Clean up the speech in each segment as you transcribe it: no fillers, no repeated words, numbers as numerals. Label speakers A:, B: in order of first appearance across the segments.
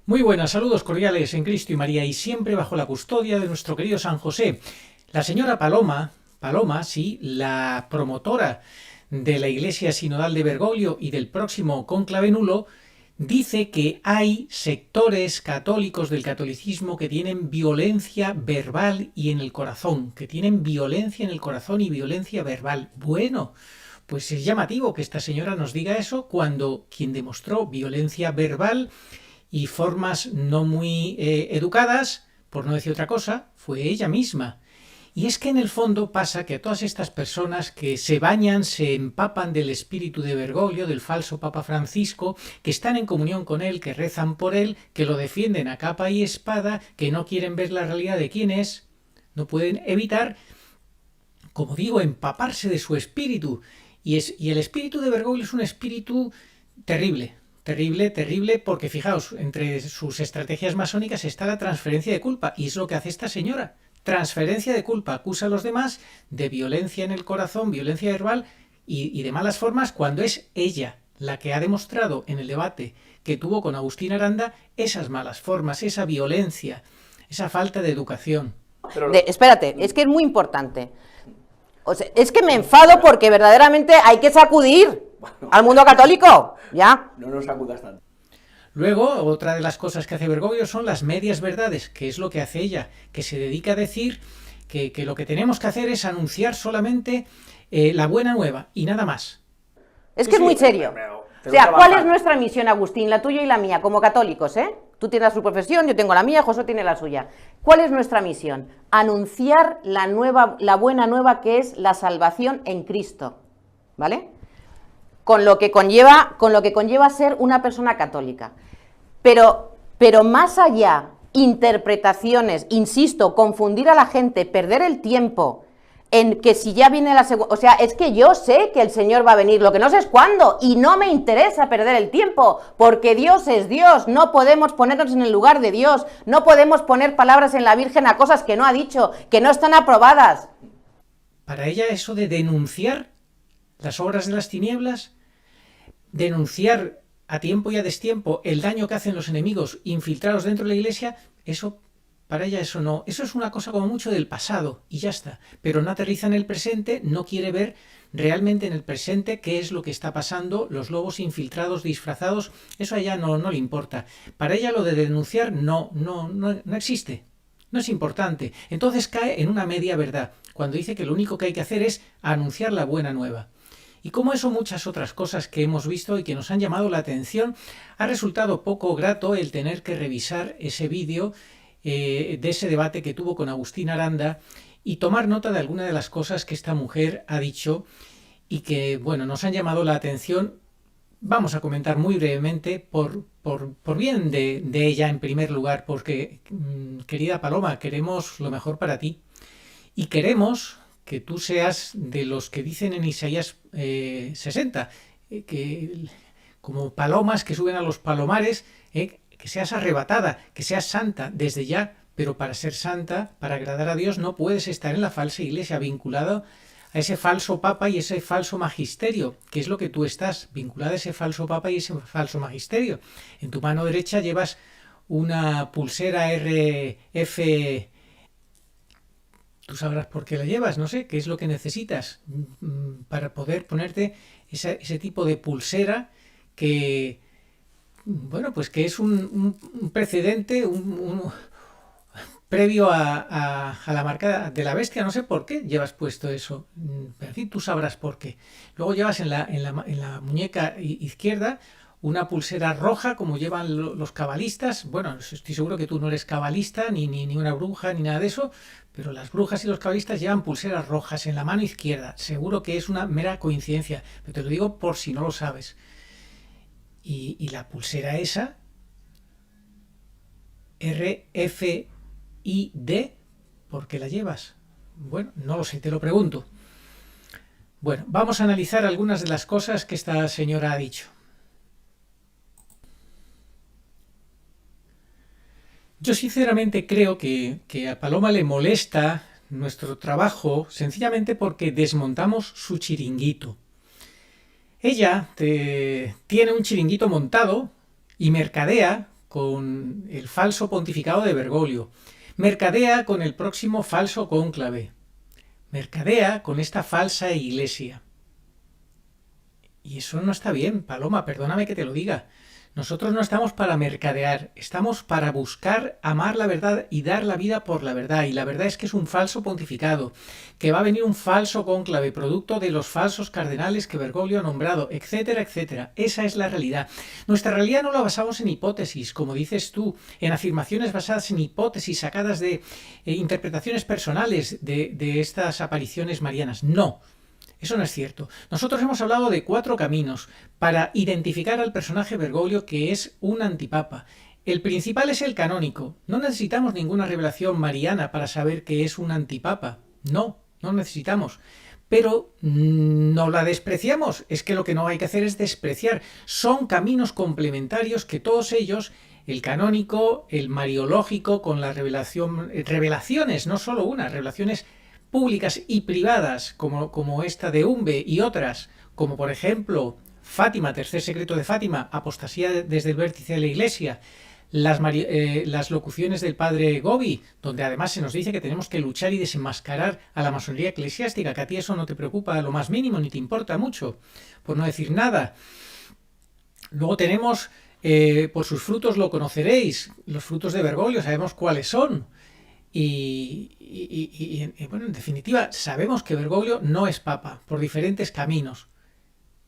A: Muy buenas, saludos cordiales en Cristo y María y siempre bajo la custodia de nuestro querido San José. La señora Paloma, sí, la promotora de la Iglesia Sinodal de Bergoglio y del próximo cónclave nulo, dice que hay sectores católicos del catolicismo que tienen violencia verbal y en el corazón, que tienen violencia en el corazón y violencia verbal. Bueno, pues es llamativo que esta señora nos diga eso cuando quien demostró violencia verbal y formas no muy educadas, por no decir otra cosa, fue ella misma. Y es que en el fondo pasa que a todas estas personas que se bañan, se empapan del espíritu de Bergoglio, del falso Papa Francisco, que están en comunión con él, que rezan por él, que lo defienden a capa y espada, que no quieren ver la realidad de quién es, no pueden evitar, como digo, empaparse de su espíritu. Y el espíritu de Bergoglio es un espíritu terrible. Terrible, porque fijaos, entre sus estrategias masónicas está la transferencia de culpa, y es lo que hace esta señora. Transferencia de culpa, acusa a los demás de violencia en el corazón, violencia verbal y de malas formas, cuando es ella la que ha demostrado en el debate que tuvo con Agustín Aranda esas malas formas, esa violencia, esa falta de educación.
B: Espérate, es que es muy importante. O sea, es que me enfado porque verdaderamente hay que sacudir al mundo católico, ¿ya?
C: No nos sacudas tanto.
A: Luego, otra de las cosas que hace Bergoglio son las medias verdades, que es lo que hace ella, que se dedica a decir que lo que tenemos que hacer es anunciar solamente la buena nueva y nada más.
B: Es que es muy serio. O sea, ¿cuál es nuestra misión, Agustín? La tuya y la mía, como católicos, ¿eh? Tú tienes su profesión, yo tengo la mía, José tiene la suya. ¿Cuál es nuestra misión? Anunciar la buena nueva, que es la salvación en Cristo, ¿vale? Con lo que conlleva ser una persona católica. Pero más allá, interpretaciones, insisto, confundir a la gente, perder el tiempo en que si ya viene la segunda... O sea, es que yo sé que el Señor va a venir, lo que no sé es cuándo, y no me interesa perder el tiempo, porque Dios es Dios, no podemos ponernos en el lugar de Dios, no podemos poner palabras en la Virgen a cosas que no ha dicho, que no están aprobadas.
A: Para ella eso de denunciar las obras de las tinieblas, denunciar a tiempo y a destiempo el daño que hacen los enemigos infiltrados dentro de la Iglesia, eso, para ella eso no, eso es una cosa como mucho del pasado y ya está, pero no aterriza en el presente, no quiere ver realmente en el presente qué es lo que está pasando, los lobos infiltrados, disfrazados, eso a ella no le importa. Para ella lo de denunciar no existe, no es importante. Entonces cae en una media verdad, cuando dice que lo único que hay que hacer es anunciar la buena nueva. Y como eso, muchas otras cosas que hemos visto y que nos han llamado la atención, ha resultado poco grato el tener que revisar ese vídeo de ese debate que tuvo con Agustín Aranda y tomar nota de alguna de las cosas que esta mujer ha dicho y que, bueno, nos han llamado la atención. Vamos a comentar muy brevemente por bien de ella en primer lugar, porque, querida Paloma, queremos lo mejor para ti y queremos que tú seas de los que dicen en Isaías 60, que como palomas que suben a los palomares, que seas arrebatada, que seas santa desde ya, pero para ser santa, para agradar a Dios, no puedes estar en la falsa iglesia, vinculado a ese falso papa y ese falso magisterio, que es lo que tú estás, vinculada a ese falso papa y ese falso magisterio. En tu mano derecha llevas una pulsera RF. Tú sabrás por qué la llevas, no sé, qué es lo que necesitas para poder ponerte ese tipo de pulsera que, bueno, pues que es un precedente, previo a la marca de la bestia, no sé por qué llevas puesto eso, pero en fin, tú sabrás por qué. Luego llevas en la muñeca izquierda una pulsera roja como llevan los cabalistas. Bueno, estoy seguro que tú no eres cabalista, ni una bruja, ni nada de eso, pero las brujas y los cabalistas llevan pulseras rojas en la mano izquierda. Seguro que es una mera coincidencia, pero te lo digo por si no lo sabes. Y la pulsera esa, RFID, ¿por qué la llevas? Bueno, no lo sé, te lo pregunto. Bueno, vamos a analizar algunas de las cosas que esta señora ha dicho. Yo sinceramente creo que a Paloma le molesta nuestro trabajo sencillamente porque desmontamos su chiringuito. Ella tiene un chiringuito montado y mercadea con el falso pontificado de Bergoglio, mercadea con el próximo falso cónclave, mercadea con esta falsa iglesia. Y eso no está bien, Paloma, perdóname que te lo diga. Nosotros no estamos para mercadear, estamos para buscar, amar la verdad y dar la vida por la verdad. Y la verdad es que es un falso pontificado, que va a venir un falso cónclave, producto de los falsos cardenales que Bergoglio ha nombrado, etcétera, etcétera. Esa es la realidad. Nuestra realidad no la basamos en hipótesis, como dices tú, en afirmaciones basadas en hipótesis sacadas de interpretaciones personales de estas apariciones marianas. No. Eso no es cierto. Nosotros hemos hablado de 4 caminos para identificar al personaje Bergoglio, que es un antipapa. El principal es el canónico. No necesitamos ninguna revelación mariana para saber que es un antipapa. No necesitamos. Pero no la despreciamos. Es que lo que no hay que hacer es despreciar. Son caminos complementarios que todos ellos, el canónico, el mariológico, con la revelaciones, no solo una, revelaciones públicas y privadas, como esta de Umbe y otras, como por ejemplo Fátima, tercer secreto de Fátima, apostasía desde el vértice de la Iglesia, las locuciones del padre Gobi, donde además se nos dice que tenemos que luchar y desenmascarar a la masonería eclesiástica, que a ti eso no te preocupa lo más mínimo, ni te importa mucho, por no decir nada. Luego tenemos, por sus frutos lo conoceréis, los frutos de Bergoglio, sabemos cuáles son. Y bueno, en definitiva, sabemos que Bergoglio no es papa por diferentes caminos.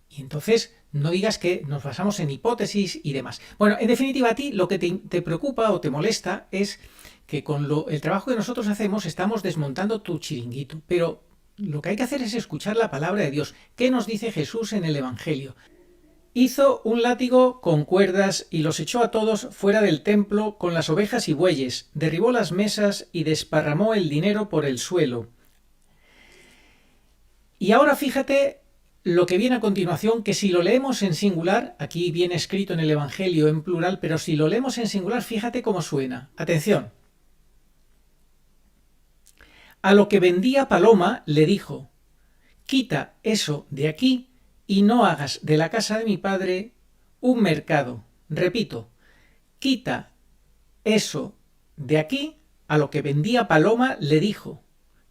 A: Y entonces no digas que nos basamos en hipótesis y demás. Bueno, en definitiva, a ti lo que te preocupa o te molesta es que con el trabajo que nosotros hacemos estamos desmontando tu chiringuito. Pero lo que hay que hacer es escuchar la palabra de Dios. ¿Qué nos dice Jesús en el Evangelio? Hizo un látigo con cuerdas y los echó a todos fuera del templo con las ovejas y bueyes, derribó las mesas y desparramó el dinero por el suelo. Y ahora fíjate lo que viene a continuación, que si lo leemos en singular, aquí viene escrito en el Evangelio en plural, pero si lo leemos en singular, fíjate cómo suena. Atención. A lo que vendía Paloma le dijo: quita eso de aquí y no hagas de la casa de mi padre un mercado. Repito, quita eso de aquí. A lo que vendía Paloma le dijo: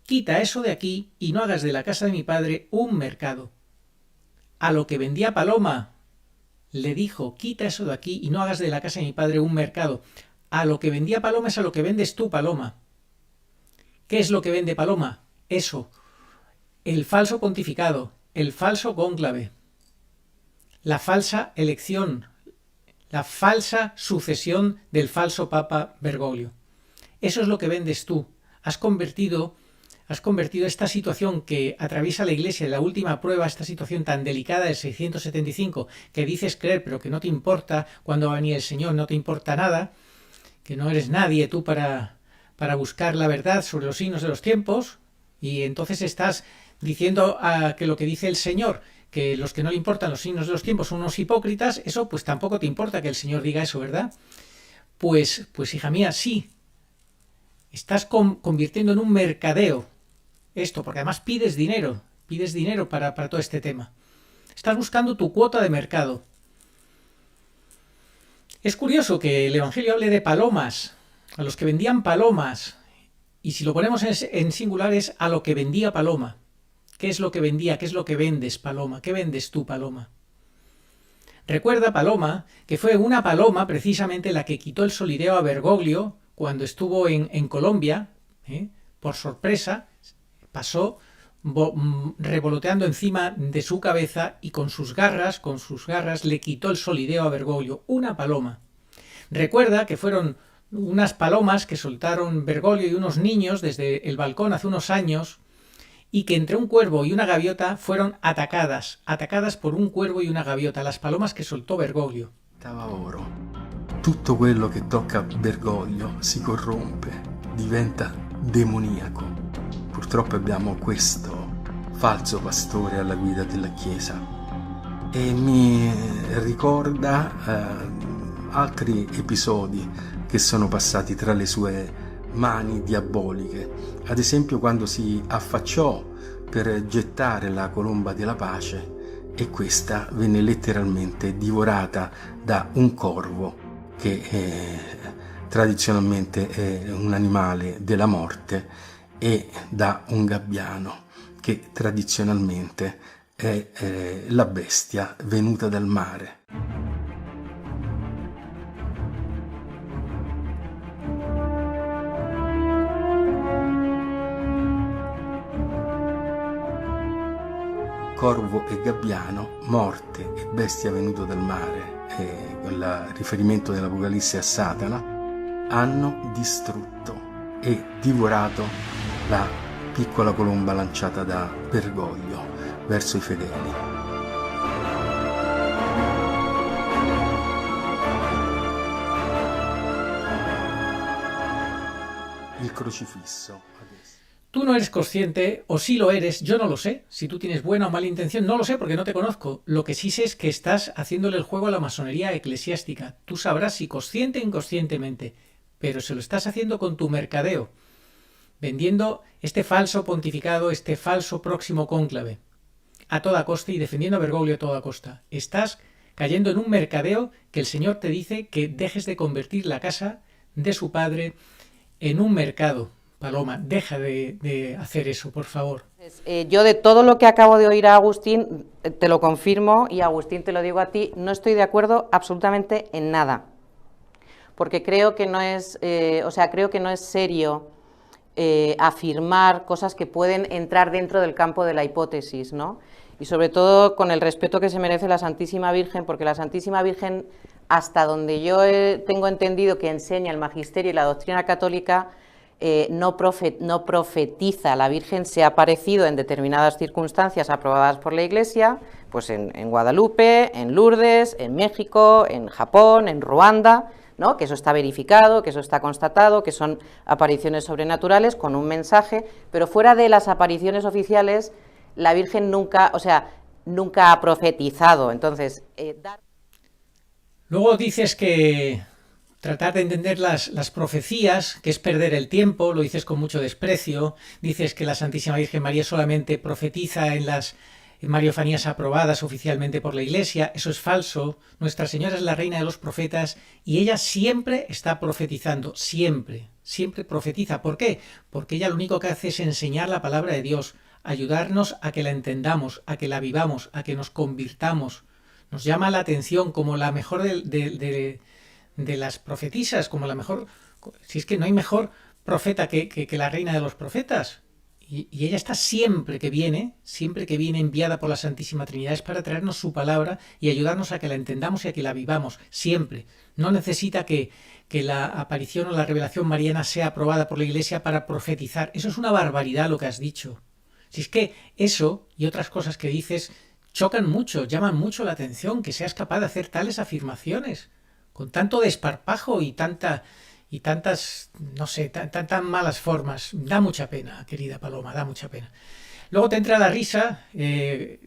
A: quita eso de aquí y no hagas de la casa de mi padre un mercado. A lo que vendía Paloma le dijo: quita eso de aquí y no hagas de la casa de mi padre un mercado. A lo que vendía Paloma es a lo que vendes tú, Paloma. ¿Qué es lo que vende Paloma? Eso, el falso pontificado, el falso cónclave, la falsa elección, la falsa sucesión del falso papa Bergoglio. Eso es lo que vendes tú. Has convertido esta situación que atraviesa la Iglesia, la última prueba, esta situación tan delicada del 675, que dices creer pero que no te importa cuándo va a venir el Señor, no te importa nada, que no eres nadie tú para buscar la verdad sobre los signos de los tiempos, y entonces estás diciendo que lo que dice el Señor, que los que no le importan los signos de los tiempos son unos hipócritas, eso pues tampoco te importa que el Señor diga eso, ¿verdad? Pues hija mía, sí, estás convirtiendo en un mercadeo esto, porque además pides dinero para todo este tema. Estás buscando tu cuota de mercado. Es curioso que el Evangelio hable de palomas, a los que vendían palomas, y si lo ponemos en singular es a lo que vendía Paloma. ¿Qué es lo que vendía? ¿Qué es lo que vendes, Paloma? ¿Qué vendes tú, Paloma? Recuerda, Paloma, que fue una paloma precisamente la que quitó el solideo a Bergoglio cuando estuvo en Colombia, por sorpresa, pasó revoloteando encima de su cabeza y con sus garras le quitó el solideo a Bergoglio. Una paloma. Recuerda que fueron unas palomas que soltaron Bergoglio y unos niños desde el balcón hace unos años, y que entre un cuervo y una gaviota fueron atacadas por un cuervo y una gaviota, las palomas que soltó Bergoglio.
C: Oro. Tutto quello che tocca Bergoglio si corrompe, diventa demoniaco. Purtroppo abbiamo questo falso pastore alla guida della Chiesa e mi ricorda altri episodi che sono passati tra le sue mani diaboliche, ad esempio quando si affacciò per gettare la colomba della pace e questa venne letteralmente divorata da un corvo che tradizionalmente è un animale della morte, e da un gabbiano, che tradizionalmente è la bestia venuta dal mare. Corvo e gabbiano, morte e bestia venuto dal mare, il riferimento dell'Apocalisse a Satana, hanno distrutto e divorato la piccola colomba lanciata da Bergoglio verso i fedeli. Il crocifisso.
A: Tú no eres consciente, o sí lo eres, yo no lo sé. Si tú tienes buena o mala intención, no lo sé porque no te conozco. Lo que sí sé es que estás haciéndole el juego a la masonería eclesiástica. Tú sabrás si consciente o inconscientemente, pero se lo estás haciendo con tu mercadeo, vendiendo este falso pontificado, este falso próximo cónclave, a toda costa, y defendiendo a Bergoglio a toda costa. Estás cayendo en un mercadeo que el Señor te dice que dejes de convertir la casa de su padre en un mercado. Paloma, deja de hacer eso, por favor.
B: Yo de todo lo que acabo de oír a Agustín, te lo confirmo, y Agustín te lo digo a ti, no estoy de acuerdo absolutamente en nada. Porque creo que no es, creo que no es serio afirmar cosas que pueden entrar dentro del campo de la hipótesis, ¿no? Y sobre todo con el respeto que se merece la Santísima Virgen, porque la Santísima Virgen, hasta donde yo tengo entendido que enseña el magisterio y la doctrina católica, no profetiza. La Virgen se ha aparecido en determinadas circunstancias aprobadas por la Iglesia, pues en Guadalupe, en Lourdes, en México, en Japón, en Ruanda, ¿no? Que eso está verificado, que eso está constatado, que son apariciones sobrenaturales con un mensaje, pero fuera de las apariciones oficiales, la Virgen nunca ha profetizado. Entonces,
A: Luego dices que tratar de entender las profecías, que es perder el tiempo, lo dices con mucho desprecio. Dices que la Santísima Virgen María solamente profetiza en las mariofanías aprobadas oficialmente por la Iglesia. Eso es falso. Nuestra Señora es la reina de los profetas y ella siempre está profetizando, siempre profetiza. ¿Por qué? Porque ella lo único que hace es enseñar la palabra de Dios, ayudarnos a que la entendamos, a que la vivamos, a que nos convirtamos. Nos llama la atención como la mejor de las profetisas, como la mejor, si es que no hay mejor profeta que la reina de los profetas. Y ella está siempre que viene enviada por la Santísima Trinidad, es para traernos su palabra y ayudarnos a que la entendamos y a que la vivamos, siempre. No necesita que la aparición o la revelación mariana sea aprobada por la Iglesia para profetizar. Eso es una barbaridad lo que has dicho. Si es que eso y otras cosas que dices chocan mucho, llaman mucho la atención, que seas capaz de hacer tales afirmaciones con tanto desparpajo y tantas, no sé, tan malas formas. Da mucha pena, querida Paloma, da mucha pena. Luego te entra la risa desde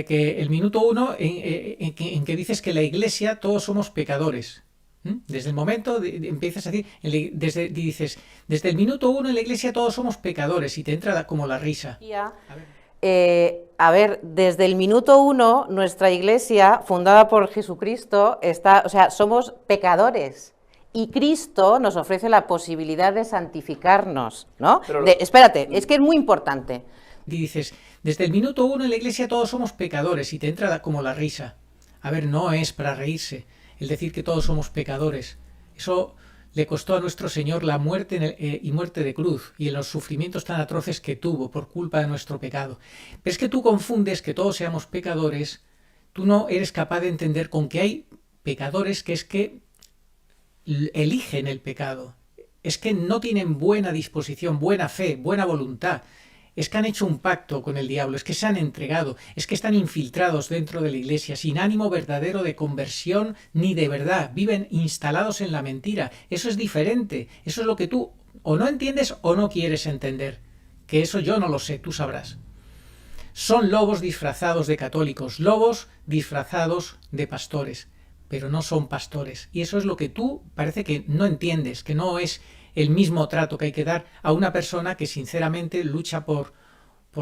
A: que el minuto 1 en que dices que la Iglesia todos somos pecadores. Desde el momento empiezas a decir, dices, desde el minuto 1 en la Iglesia todos somos pecadores, y te entra como la risa.
B: A ver, desde el minuto 1 nuestra Iglesia, fundada por Jesucristo, somos pecadores. Y Cristo nos ofrece la posibilidad de santificarnos, ¿no? Espérate, es que es muy importante.
A: Dices, desde el minuto 1 en la Iglesia todos somos pecadores, y te entra como la risa. A ver, no es para reírse el decir que todos somos pecadores. Eso le costó a nuestro Señor la muerte y muerte de cruz, y en los sufrimientos tan atroces que tuvo por culpa de nuestro pecado. Pero es que tú confundes que todos seamos pecadores, tú no eres capaz de entender con que hay pecadores que es que eligen el pecado, es que no tienen buena disposición, buena fe, buena voluntad, es que han hecho un pacto con el diablo, es que se han entregado, es que están infiltrados dentro de la Iglesia, sin ánimo verdadero de conversión ni de verdad, viven instalados en la mentira. Eso es diferente, eso es lo que tú o no entiendes o no quieres entender, que eso yo no lo sé, tú sabrás. Son lobos disfrazados de católicos, lobos disfrazados de pastores, pero no son pastores, y eso es lo que tú parece que no entiendes, que no es el mismo trato que hay que dar a una persona que sinceramente lucha por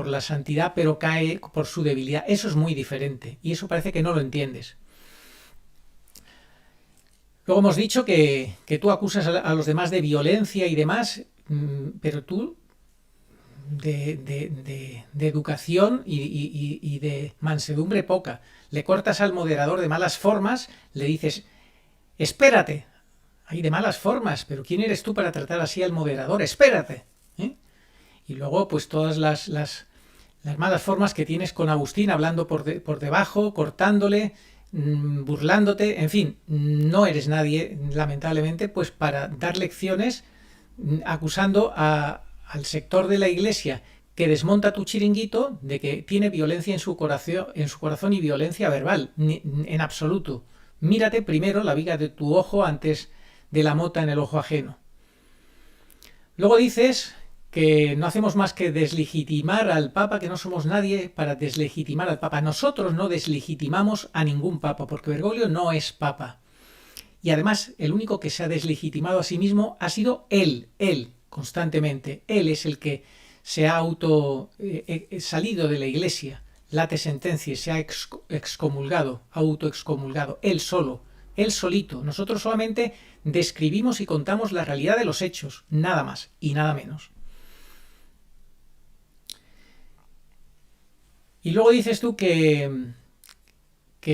A: la santidad, pero cae por su debilidad. Eso es muy diferente, y eso parece que no lo entiendes. Luego hemos dicho que tú acusas a los demás de violencia y demás, pero tú de educación y de mansedumbre poca. Le cortas al moderador de malas formas, le dices, espérate, hay de malas formas, pero ¿quién eres tú para tratar así al moderador? Espérate. Y luego pues todas las malas formas que tienes con Agustín, hablando por debajo, cortándole, burlándote, en fin, no eres nadie, lamentablemente, pues para dar lecciones acusando al sector de la Iglesia que desmonta tu chiringuito de que tiene violencia en su corazón y violencia verbal, en absoluto. Mírate primero la viga de tu ojo antes de la mota en el ojo ajeno. Luego dices que no hacemos más que deslegitimar al Papa, que no somos nadie para deslegitimar al Papa. Nosotros no deslegitimamos a ningún Papa, porque Bergoglio no es Papa. Y además, el único que se ha deslegitimado a sí mismo ha sido él, constantemente. Él es el que se ha salido de la Iglesia, late sentencia, se ha excomulgado, autoexcomulgado, él solo, él solito. Nosotros solamente describimos y contamos la realidad de los hechos, nada más y nada menos. Y luego dices tú que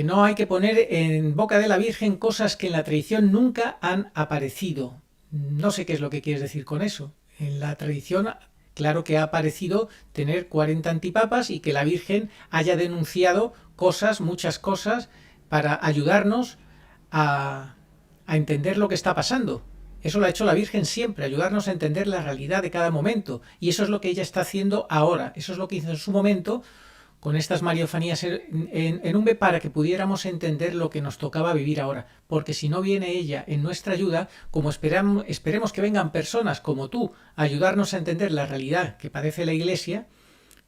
A: no hay que poner en boca de la Virgen cosas que en la tradición nunca han aparecido. No sé qué es lo que quieres decir con eso. En la tradición, claro que ha aparecido tener 40 antipapas y que la Virgen haya denunciado cosas, muchas cosas, para ayudarnos a entender lo que está pasando. Eso lo ha hecho la Virgen siempre, ayudarnos a entender la realidad de cada momento. Y eso es lo que ella está haciendo ahora. Eso es lo que hizo en su momento con estas mariofanías en Umbe, para que pudiéramos entender lo que nos tocaba vivir ahora. Porque si no viene ella en nuestra ayuda, como esperemos que vengan personas como tú a ayudarnos a entender la realidad que padece la Iglesia,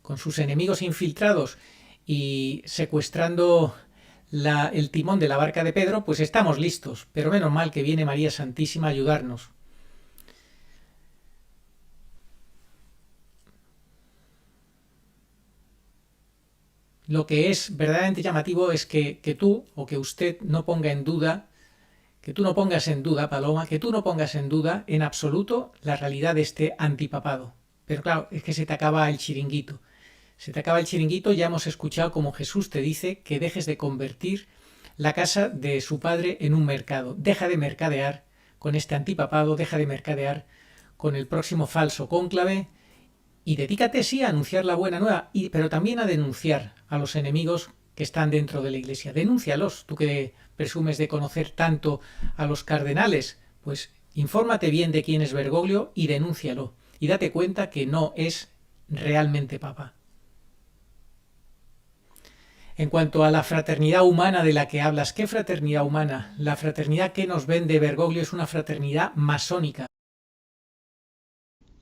A: con sus enemigos infiltrados y secuestrando el timón de la barca de Pedro, pues estamos listos. Pero menos mal que viene María Santísima a ayudarnos. Lo que es verdaderamente llamativo es que tú, o que usted no ponga en duda, que tú no pongas en duda, Paloma, que tú no pongas en duda en absoluto la realidad de este antipapado. Pero claro, es que se te acaba el chiringuito. Se te acaba el chiringuito, ya hemos escuchado como Jesús te dice que dejes de convertir la casa de su padre en un mercado. Deja de mercadear con este antipapado, deja de mercadear con el próximo falso cónclave, y dedícate, sí, a anunciar la buena nueva, pero también a denunciar a los enemigos que están dentro de la Iglesia. Denúncialos, tú que presumes de conocer tanto a los cardenales, pues infórmate bien de quién es Bergoglio y denúncialo. Y date cuenta que no es realmente papa. En cuanto a la fraternidad humana de la que hablas, ¿qué fraternidad humana? La fraternidad que nos vende Bergoglio es una fraternidad masónica.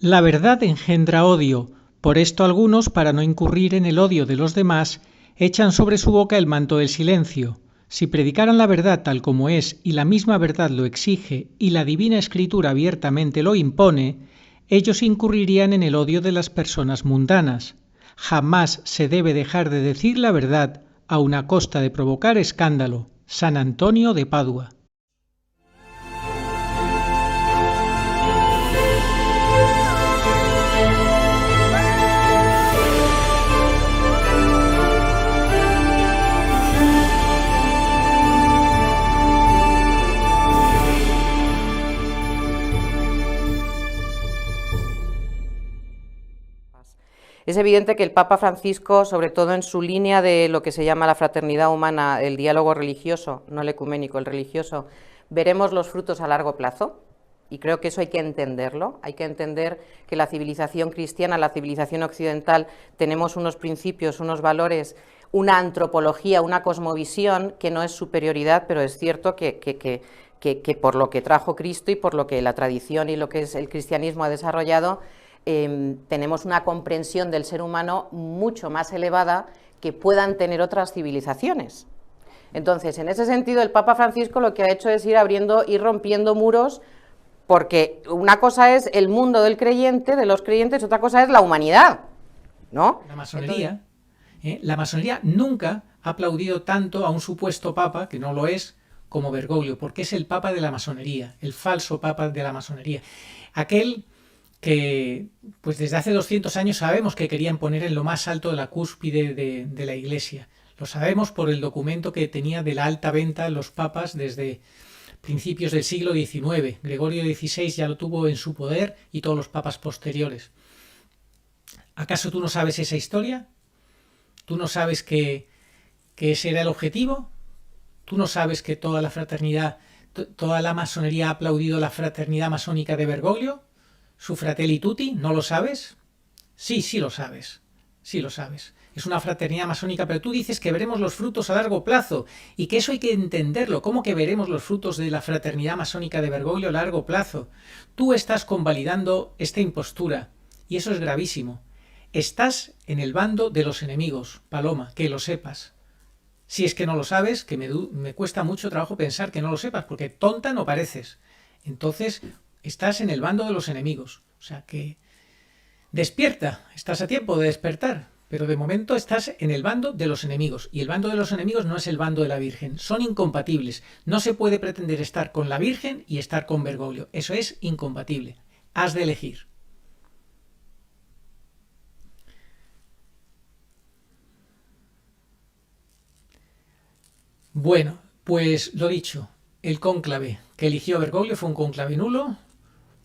D: La verdad engendra odio, por esto algunos, para no incurrir en el odio de los demás, echan sobre su boca el manto del silencio. Si predicaran la verdad tal como es y la misma verdad lo exige y la Divina Escritura abiertamente lo impone, ellos incurrirían en el odio de las personas mundanas. Jamás se debe dejar de decir la verdad a una costa de provocar escándalo. San Antonio de Padua.
B: Es evidente que el Papa Francisco, sobre todo en su línea de lo que se llama la fraternidad humana, el diálogo religioso, no el ecuménico, el religioso, veremos los frutos a largo plazo, y creo que eso hay que entenderlo. Hay que entender que la civilización cristiana, la civilización occidental, tenemos unos principios, unos valores, una antropología, una cosmovisión que no es superioridad, pero es cierto que por lo que trajo Cristo y por lo que la tradición y lo que es el cristianismo ha desarrollado, tenemos una comprensión del ser humano mucho más elevada que puedan tener otras civilizaciones. Entonces, en ese sentido, el Papa Francisco lo que ha hecho es ir abriendo y rompiendo muros, porque una cosa es el mundo del creyente, de los creyentes, otra cosa es la humanidad, ¿no?
A: La masonería, la masonería nunca ha aplaudido tanto a un supuesto papa, que no lo es, como Bergoglio, porque es el papa de la masonería, el falso papa de la masonería. Aquel que pues desde hace 200 años sabemos que querían poner en lo más alto de la cúspide de la Iglesia. Lo sabemos por el documento que tenía de la alta venta los papas desde principios del siglo XIX. Gregorio XVI ya lo tuvo en su poder y todos los papas posteriores. ¿Acaso tú no sabes esa historia? ¿Tú no sabes que ese era el objetivo? ¿Tú no sabes que toda la fraternidad, toda la masonería ha aplaudido la fraternidad masónica de Bergoglio? ¿Su Fratelli Tutti? ¿No lo sabes? Sí, sí lo sabes. Sí lo sabes. Es una fraternidad masónica, pero tú dices que veremos los frutos a largo plazo y que eso hay que entenderlo. ¿Cómo que veremos los frutos de la fraternidad masónica de Bergoglio a largo plazo? Tú estás convalidando esta impostura y eso es gravísimo. Estás en el bando de los enemigos, Paloma, que lo sepas. Si es que no lo sabes, que me cuesta mucho trabajo pensar que no lo sepas, porque tonta no pareces. Entonces, estás en el bando de los enemigos. O sea que despierta, estás a tiempo de despertar, pero de momento estás en el bando de los enemigos. Y el bando de los enemigos no es el bando de la Virgen. Son incompatibles. No se puede pretender estar con la Virgen y estar con Bergoglio. Eso es incompatible. Has de elegir. Bueno, pues lo dicho, el cónclave que eligió Bergoglio fue un cónclave nulo,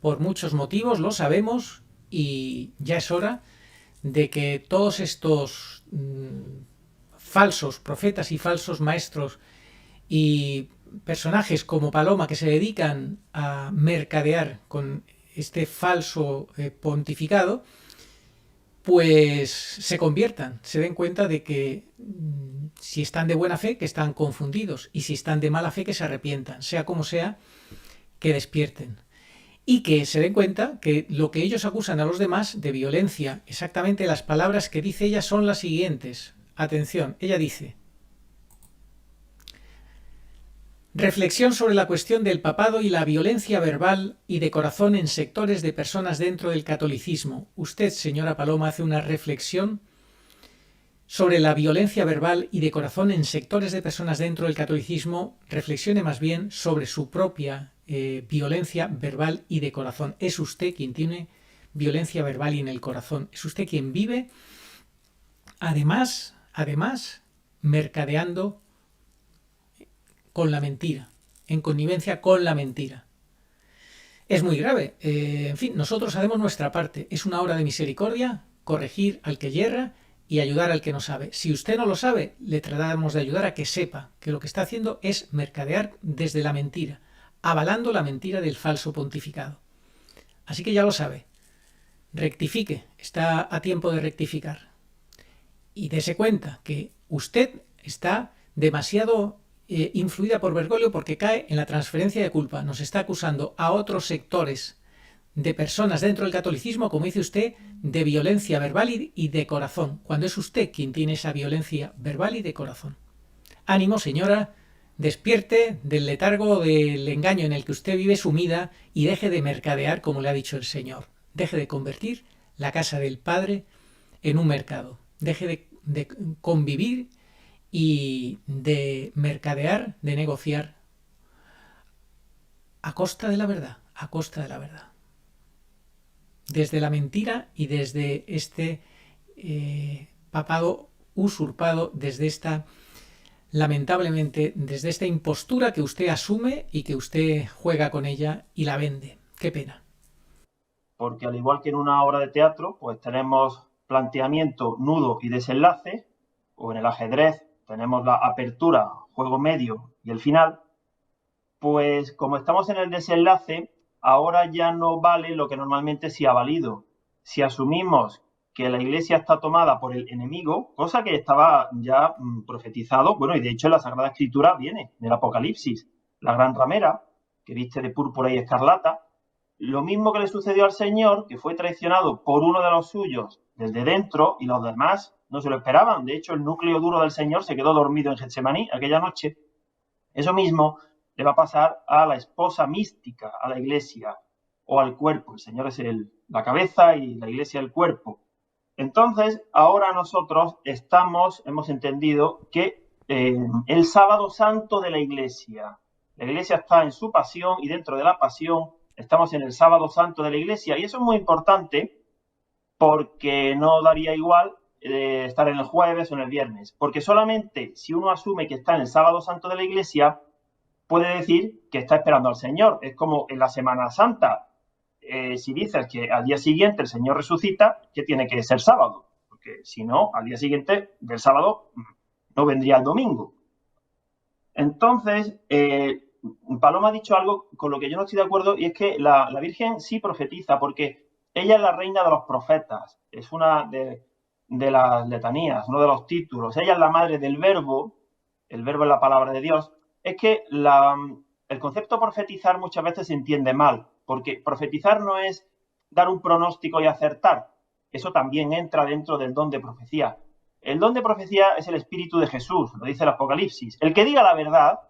A: por muchos motivos, lo sabemos, y ya es hora de que todos estos falsos profetas y falsos maestros y personajes como Paloma que se dedican a mercadear con este falso pontificado, pues se conviertan, se den cuenta de que si están de buena fe, que están confundidos, y si están de mala fe, que se arrepientan, sea como sea, que despierten. Y que se den cuenta que lo que ellos acusan a los demás de violencia, exactamente las palabras que dice ella son las siguientes. Atención, ella dice: reflexión sobre la cuestión del papado y la violencia verbal y de corazón en sectores de personas dentro del catolicismo. Usted, señora Paloma, hace una reflexión sobre la violencia verbal y de corazón en sectores de personas dentro del catolicismo. Reflexione más bien sobre su propia violencia verbal y de corazón. Es usted quien tiene violencia verbal y en el corazón. Es usted quien vive, además, mercadeando con la mentira, en connivencia con la mentira. Es muy grave. En fin, nosotros hacemos nuestra parte. Es una obra de misericordia corregir al que yerra y ayudar al que no sabe. Si usted no lo sabe, le tratamos de ayudar a que sepa que lo que está haciendo es mercadear desde la mentira, avalando la mentira del falso pontificado. Así que ya lo sabe. Rectifique, está a tiempo de rectificar. Y dése cuenta que usted está demasiado influida por Bergoglio porque cae en la transferencia de culpa. Nos está acusando a otros sectores de personas dentro del catolicismo, como dice usted, de violencia verbal y de corazón, cuando es usted quien tiene esa violencia verbal y de corazón. Ánimo, señora, despierte del letargo del engaño en el que usted vive sumida y deje de mercadear como le ha dicho el Señor. Deje de convertir la casa del Padre en un mercado. Deje de convivir y de mercadear, de negociar a costa de la verdad, a costa de la verdad. Desde la mentira y desde este papado usurpado, desde esta, lamentablemente, desde esta impostura que usted asume y que usted juega con ella y la vende. Qué pena.
E: Porque al igual que en una obra de teatro, pues tenemos planteamiento, nudo y desenlace, o en el ajedrez tenemos la apertura, juego medio y el final, pues como estamos en el desenlace, ahora ya no vale lo que normalmente sí ha valido. Si asumimos que la Iglesia está tomada por el enemigo, cosa que estaba ya profetizado, bueno, y de hecho en la Sagrada Escritura viene, en el Apocalipsis, la gran ramera, que viste de púrpura y escarlata, lo mismo que le sucedió al Señor, que fue traicionado por uno de los suyos desde dentro, y los demás no se lo esperaban. De hecho, el núcleo duro del Señor se quedó dormido en Getsemaní aquella noche. Eso mismo le va a pasar a la esposa mística, a la Iglesia, o al cuerpo. El Señor es la cabeza y la Iglesia el cuerpo. Entonces, ahora nosotros hemos entendido que el sábado santo de la Iglesia La Iglesia está en su pasión y dentro de la pasión estamos en el sábado santo de la Iglesia. Y eso es muy importante porque no daría igual estar en el jueves o en el viernes. Porque solamente si uno asume que está en el sábado santo de la Iglesia, puede decir que está esperando al Señor. Es como en la Semana Santa. Si dices que al día siguiente el Señor resucita, ¿qué tiene que ser sábado? Porque si no, al día siguiente del sábado no vendría el domingo. Entonces, Paloma ha dicho algo con lo que yo no estoy de acuerdo, y es que la Virgen sí profetiza, porque ella es la reina de los profetas, es una de las letanías, uno de los títulos. Ella es la madre del verbo, el verbo es la palabra de Dios. Es que el concepto profetizar muchas veces se entiende mal, porque profetizar no es dar un pronóstico y acertar. Eso también entra dentro del don de profecía. El don de profecía es el Espíritu de Jesús, lo dice el Apocalipsis. El que diga la verdad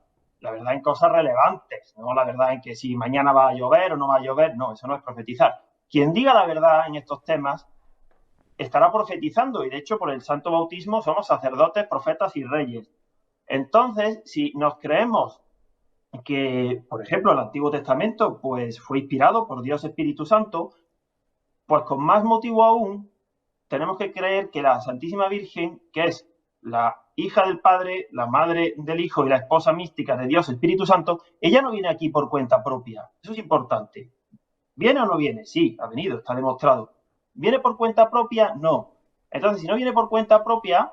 E: en cosas relevantes, no la verdad en que si mañana va a llover o no va a llover, no, eso no es profetizar. Quien diga la verdad en estos temas estará profetizando, y de hecho por el santo bautismo somos sacerdotes, profetas y reyes. Entonces, si nos creemos que, por ejemplo, el Antiguo Testamento pues fue inspirado por Dios Espíritu Santo, pues con más motivo aún tenemos que creer que la Santísima Virgen, que es la hija del Padre, la madre del Hijo y la esposa mística de Dios Espíritu Santo, ella no viene aquí por cuenta propia. Eso es importante. ¿Viene o no viene? Sí, ha venido, está demostrado. ¿Viene por cuenta propia? No. Entonces, si no viene por cuenta propia,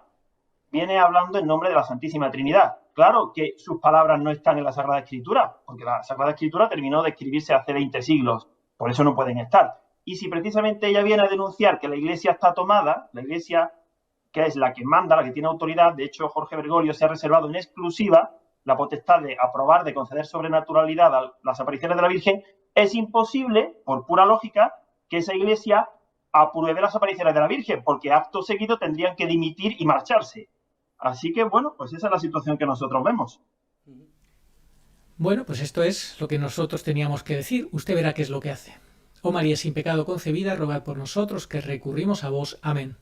E: viene hablando en nombre de la Santísima Trinidad. Claro que sus palabras no están en la Sagrada Escritura, porque la Sagrada Escritura terminó de escribirse hace 20 siglos, por eso no pueden estar. Y si precisamente ella viene a denunciar que la Iglesia está tomada, la Iglesia que es la que manda, la que tiene autoridad, de hecho Jorge Bergoglio se ha reservado en exclusiva la potestad de aprobar, de conceder sobrenaturalidad a las apariciones de la Virgen, es imposible, por pura lógica, que esa Iglesia apruebe las apariciones de la Virgen, porque acto seguido tendrían que dimitir y marcharse. Así que, bueno, pues esa es la situación que nosotros vemos.
A: Bueno, pues esto es lo que nosotros teníamos que decir. Usted verá qué es lo que hace. Oh María sin pecado concebida, rogad por nosotros que recurrimos a vos. Amén.